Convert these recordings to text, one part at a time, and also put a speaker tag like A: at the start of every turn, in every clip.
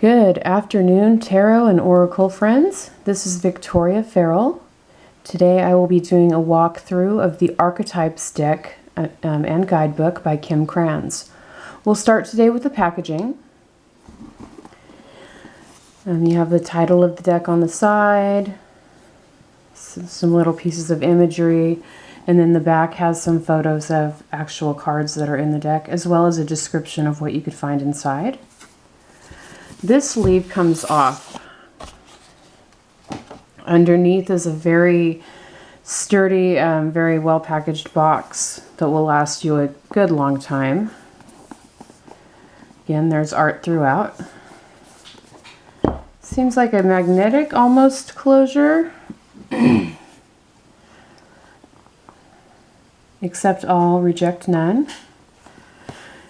A: Good afternoon, Tarot and Oracle friends. This is Victoria Farrell. Today I will be doing a walkthrough of the Archetypes deck and Guidebook by Kim Krans. We'll start today with the packaging. You have the title of the deck on the side, some little pieces of imagery, and then the back has some photos of actual cards that are in the deck, as well as a description of what you could find inside. This sleeve comes off. Underneath is a very sturdy, very well packaged box that will last you a good long time. Again, there's art throughout. Seems like a magnetic almost closure. Accept all, reject none.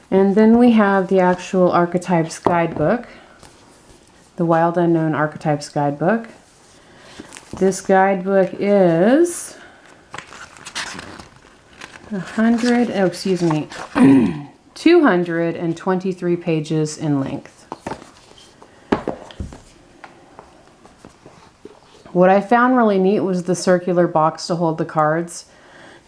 A: And then we have the actual Archetypes Guidebook. The Wild Unknown Archetypes Guidebook. This guidebook is 223 pages in length. What I found really neat was the circular box to hold the cards.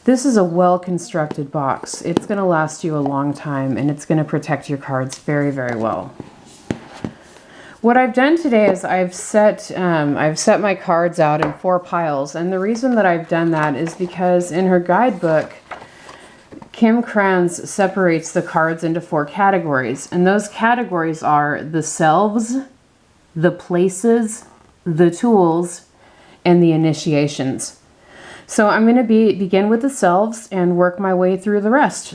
A: This is a well-constructed box. It's going to last you a long time, and it's going to protect your cards very, very well. What I've done today is I've set my cards out in 4 piles, and the reason that I've done that is because in her guidebook, Kim Krans separates the cards into 4 categories, and those categories are the selves, the places, the tools, and the initiations. So I'm going to begin with the selves and work my way through the rest.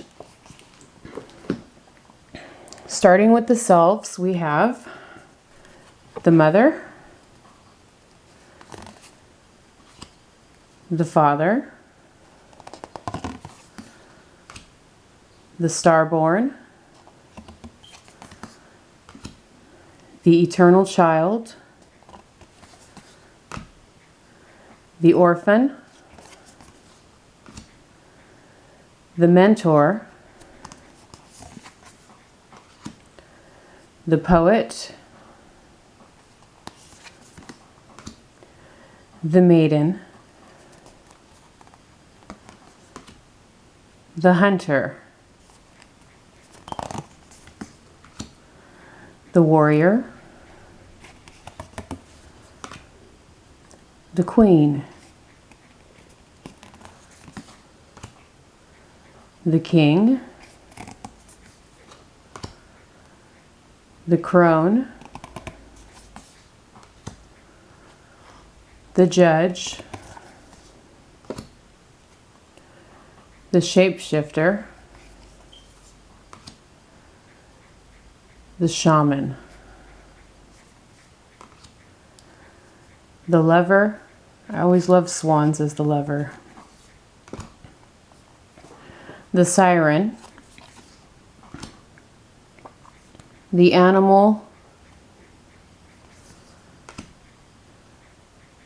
A: Starting with the selves, we have the mother, the father, the starborn, the eternal child, the orphan, the mentor, the poet, the maiden, the hunter, the warrior, the queen, the king, the crone, the judge, the shapeshifter, the shaman, the lover. I always love swans as the lover. The siren, the animal,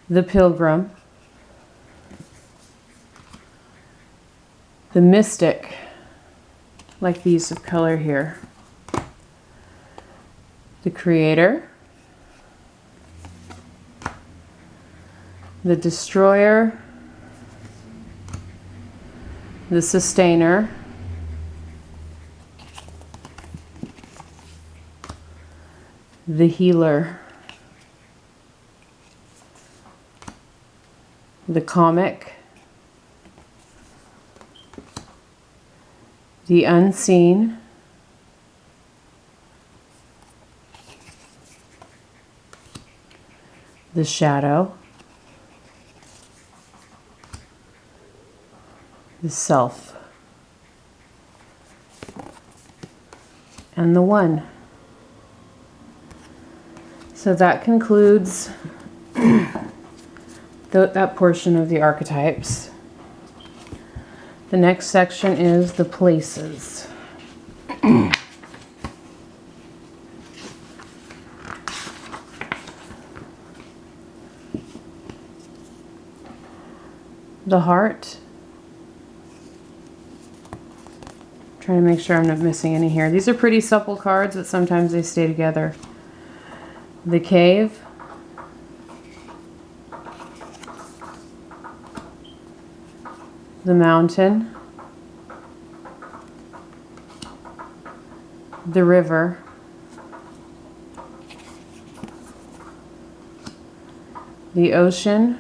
A: the pilgrim, the mystic, like the use of color here, the creator, the destroyer, the sustainer, the healer, the comic, the unseen, the shadow, the self, and the one. So that concludes that portion of the archetypes. The next section is the places. The heart, Trying to make sure I'm not missing any here. These are pretty supple cards, but sometimes they stay together. the cave, the mountain, the river, the ocean,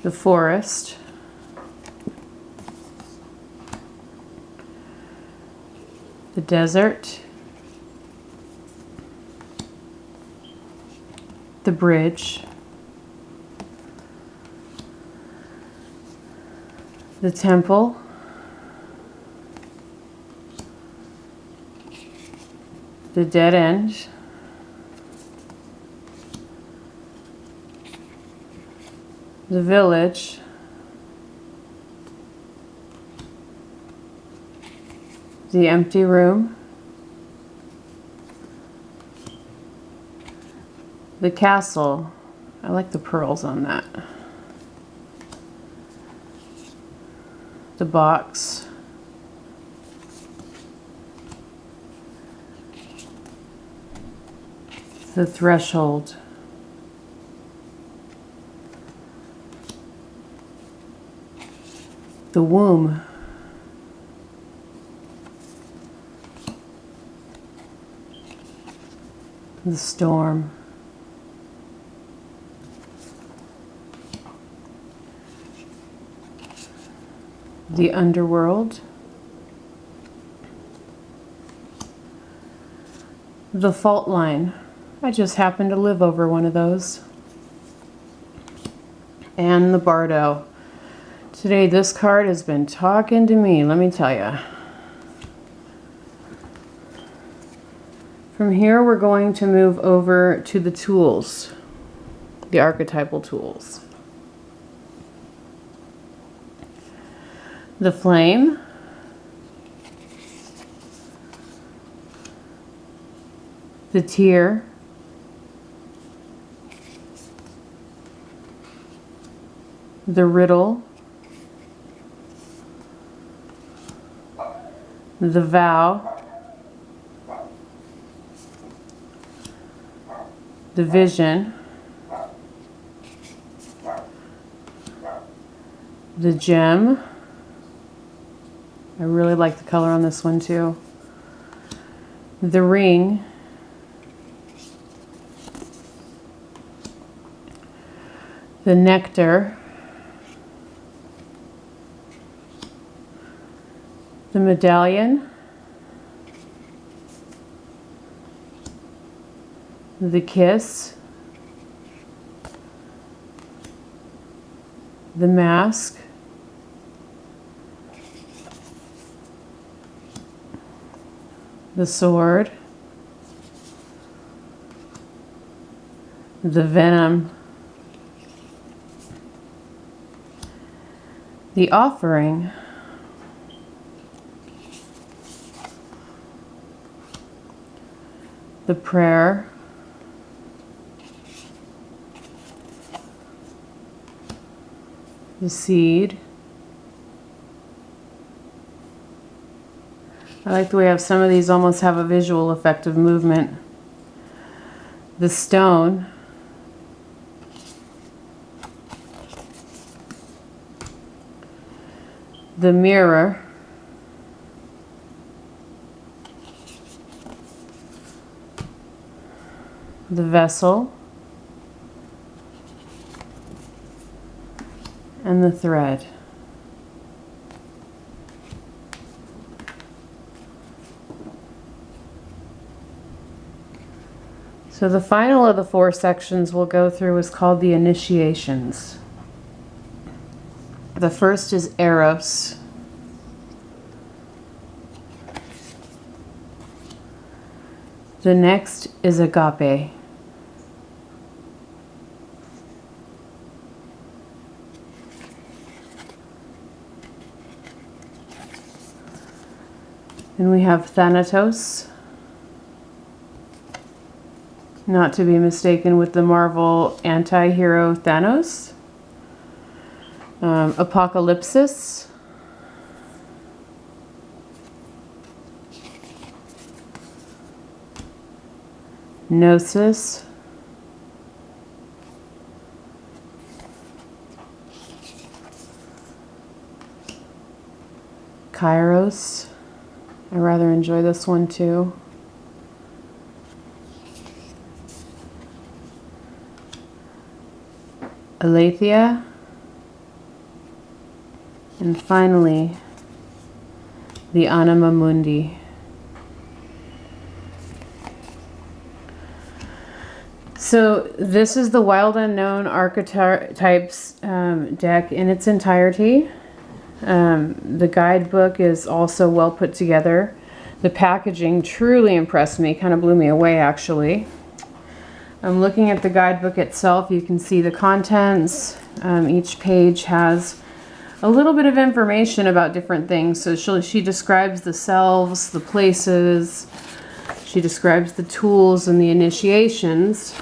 A: the forest, the desert, the bridge, the temple, the dead end, the village, the empty room, the castle. I like the pearls on that. The box, the threshold, the womb, the storm, the underworld, the fault line. I just happened to live over one of those. And the bardo. Today this card has been talking to me, let me tell you. From here we're going to move over to the tools, the archetypal tools. The flame, the tear, the riddle, the vow, the vision, the gem. I really like the color on this one too. The ring, the nectar, the medallion, the kiss, the mask, the sword, the venom, the offering, the prayer, the seed. I like the way some of these almost have a visual effect of movement. The stone, the mirror, the vessel, and the thread. So the final of the 4 sections we'll go through is called the initiations. The first is Eros. The next is Agape. And we have Thanatos, not to be mistaken with the Marvel anti-hero Thanos. Apocalypsis, Gnosis, Kairos. I rather enjoy this one too. Aletheia. And finally, the Anima Mundi. So this is the Wild Unknown Archetypes deck in its entirety. The guidebook is also well put together. The packaging truly impressed me, kind of blew me away actually. I'm looking at the guidebook itself. You can see the contents. Each page has a little bit of information about different things. So she describes the selves, the places. She describes the tools and the initiations.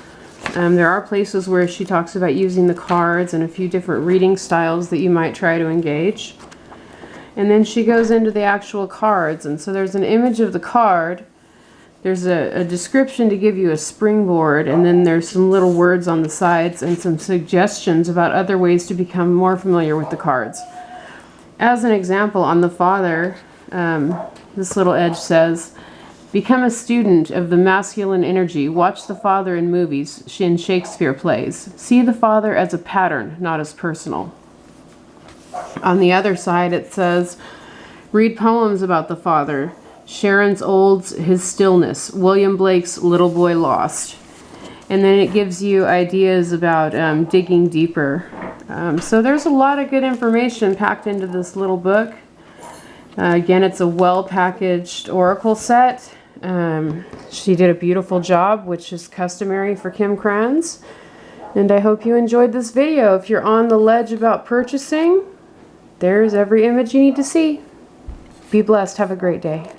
A: There are places where she talks about using the cards and a few different reading styles that you might try to engage. And then she goes into the actual cards. And so there's an image of the card. There's a description to give you a springboard, and then there's some little words on the sides and some suggestions about other ways to become more familiar with the cards. As an example, on the Father, this little edge says, become a student of the masculine energy. Watch the Father in movies, in Shakespeare plays. See the Father as a pattern, not as personal. On the other side, it says, read poems about the Father. Sharon Olds' His Stillness, William Blake's Little Boy Lost. And then it gives you ideas about digging deeper. So there's a lot of good information packed into this little book. Again, it's a well-packaged oracle set. She did a beautiful job, which is customary for Kim Krans. And I hope you enjoyed this video. If you're on the ledge about purchasing, there's every image you need to see. Be blessed. Have a great day.